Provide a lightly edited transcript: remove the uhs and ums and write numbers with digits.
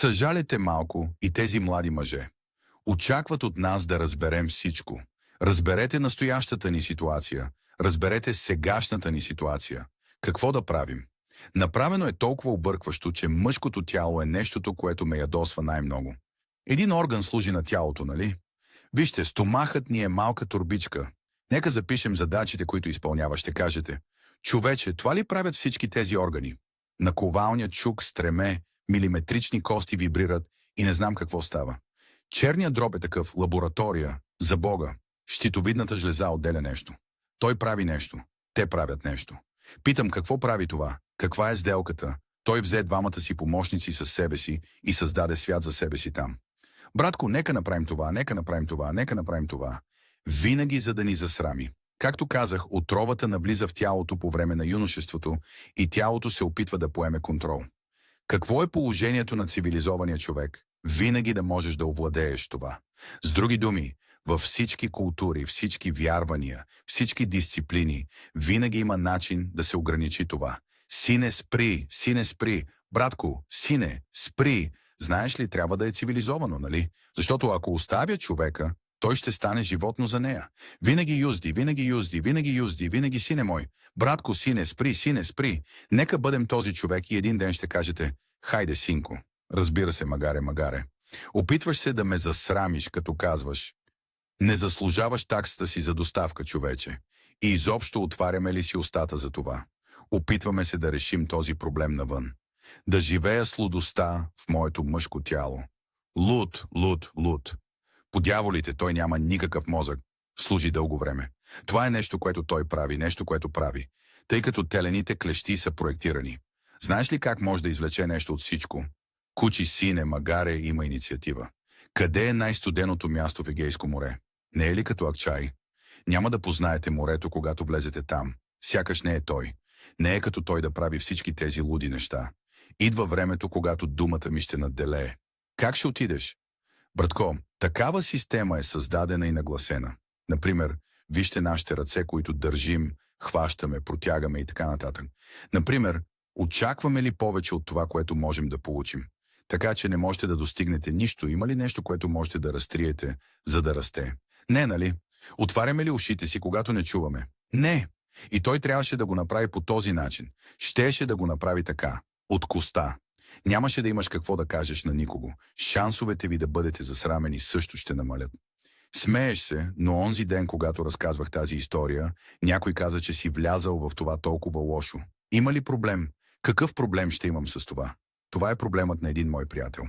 Съжаляте малко и тези млади мъже. Очакват от нас да разберем всичко. Разберете настоящата ни ситуация. Разберете сегашната ни ситуация. Какво да правим? Направено е толкова объркващо, че мъжкото тяло е нещото, което ме ядосва най-много. Един орган служи на тялото, нали? Вижте, стомахът ни е малка турбичка. Нека запишем задачите, които изпълнява, ще кажете. Човече, това ли правят всички тези органи? Наковалня, чук, стреме, милиметрични кости вибрират и не знам какво става. Черният дроб е такъв, лаборатория, за Бога. Щитовидната жлеза отделя нещо. Той прави нещо. Те правят нещо. Питам, какво прави това? Каква е сделката? Той взе двамата си помощници със себе си и създаде свят за себе си там. Братко, нека направим това, нека направим това, нека направим това. Винаги за да ни засрами. Както казах, отровата навлиза в тялото по време на юношеството и тялото се опитва да поеме контрол. Какво е положението на цивилизования човек? Винаги да можеш да овладееш това. С други думи, във всички култури, всички вярвания, всички дисциплини, винаги има начин да се ограничи това. Сине, спри, сине, спри. Братко, сине, спри. Знаеш ли, трябва да е цивилизовано, нали? Защото ако оставя човека, той ще стане животно за нея. Винаги юзди, винаги юзди, винаги юзди, винаги сине мой. Братко, сине, спри, сине, спри. Нека бъдем този човек и един ден ще кажете: хайде, синко. Разбира се, магаре, магаре. Опитваш се да ме засрамиш, като казваш: не заслужаваш таксата си за доставка, човече. И изобщо отваряме ли си устата за това? Опитваме се да решим този проблем навън. Да живея с лудостта в моето мъжко тяло. Луд, луд, луд. По дяволите, той няма никакъв мозък. Служи дълго време. Това е нещо, което той прави, нещо, което прави. Тъй като телените клещи са проектирани. Знаеш ли как може да извлече нещо от всичко? Кучи, сине, магаре, има инициатива. Къде е най-студеното място в Егейско море? Не е ли като Акчай? Няма да познаете морето, когато влезете там. Сякаш не е той. Не е като той да прави всички тези луди неща. Идва времето, когато думата ми ще надделее. Как ще отидеш? Братко, такава система е създадена и нагласена. Например, вижте нашите ръце, които държим, хващаме, протягаме и така нататък. Например, очакваме ли повече от това, което можем да получим? Така че не можете да достигнете нищо. Има ли нещо, което можете да разтриете, за да расте? Не, нали? Отваряме ли ушите си, когато не чуваме? Не. И той трябваше да го направи по този начин. Щеше да го направи така. От коста. Нямаше да имаш какво да кажеш на никого. Шансовете ви да бъдете засрамени също ще намалят. Смееш се, но онзи ден, когато разказвах тази история, някой каза, че си влязал в това толкова лошо. Има ли проблем? Какъв проблем ще имам с това? Това е проблемът на един мой приятел.